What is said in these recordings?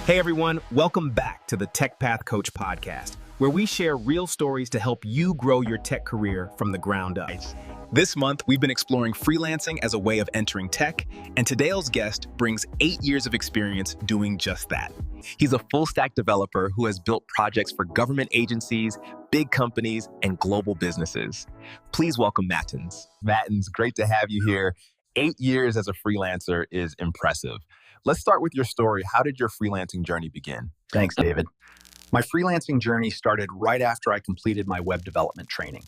Hey everyone, welcome back to the TechPath Coach Podcast, where we share real stories to help you grow your tech career from the ground up. This month, we've been exploring freelancing as a way of entering tech, and today's guest brings 8 years of experience doing just that. He's a full-stack developer who has built projects for government agencies, big companies, and global businesses. Please welcome Matins. Matins, great to have you here. 8 years as a freelancer is impressive. Let's start with your story. How did your freelancing journey begin? Thanks, David. My freelancing journey started right after I completed my web development training.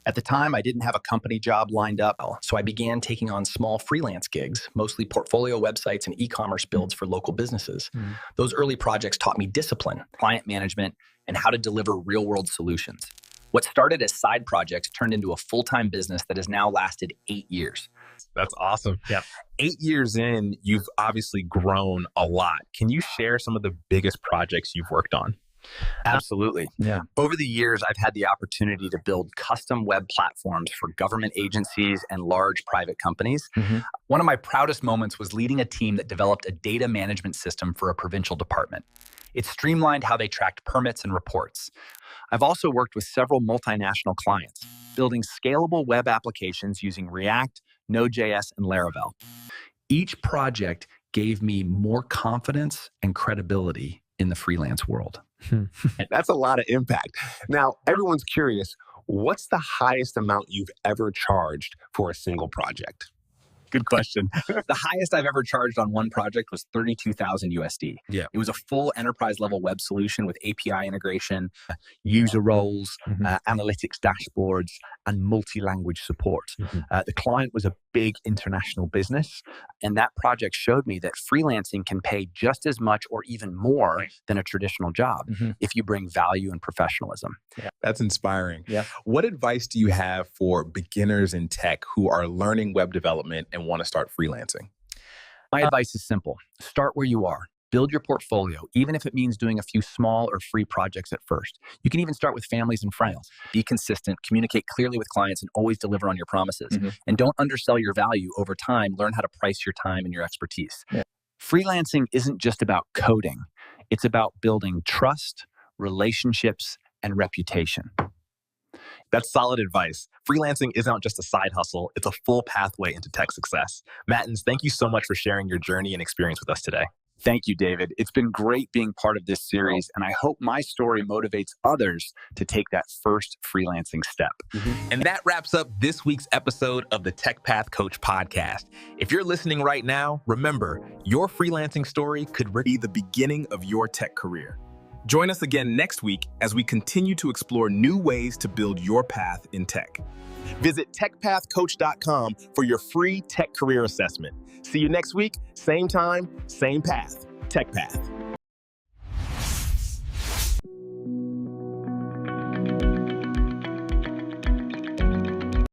At the time, I didn't have a company job lined up, so I began taking on small freelance gigs, mostly portfolio websites and e-commerce builds for local businesses. Those early projects taught me discipline, client management, and how to deliver real-world solutions. What started as side projects turned into a full-time business that has now lasted 8 years. That's awesome. Yeah. 8 years in, you've obviously grown a lot. Can you share some of the biggest projects you've worked on? Absolutely. Yeah. Over the years, I've had the opportunity to build custom web platforms for government agencies and large private companies. One of my proudest moments was leading a team that developed a data management system for a provincial department. It streamlined how they tracked permits and reports. I've also worked with several multinational clients, building scalable web applications using React, Node.js, and Laravel. Each project gave me more confidence and credibility in the freelance world. That's a lot of impact. Now, everyone's curious, what's the highest amount you've ever charged for a single project? Good question. The highest I've ever charged on one project was 32,000 USD. Yeah. It was a full enterprise level web solution with API integration, user roles, analytics dashboards, and multi-language support. The client was a big international business, and that project showed me that freelancing can pay just as much or even more than a traditional job if you bring value and professionalism. Yeah. That's inspiring. Yeah. What advice do you have for beginners in tech who are learning web development and want to start freelancing? My advice is simple. Start where you are. Build your portfolio, even if it means doing a few small or free projects at first. You can even start with families and friends. Be consistent, communicate clearly with clients, and always deliver on your promises. And don't undersell your value. Over time, learn how to price your time and your expertise. Freelancing isn't just about coding. It's about building trust, relationships, and reputation. That's solid advice. Freelancing isn't just a side hustle. It's a full pathway into tech success. Matins, thank you so much for sharing your journey and experience with us today. Thank you, David. It's been great being part of this series, and I hope my story motivates others to take that first freelancing step. And that wraps up this week's episode of the TechPath Coach Podcast. If you're listening right now, remember, your freelancing story could be the beginning of your tech career. Join us again next week as we continue to explore new ways to build your path in tech. Visit techpathcoach.com for your free tech career assessment. See you next week, same time, same path. TechPath.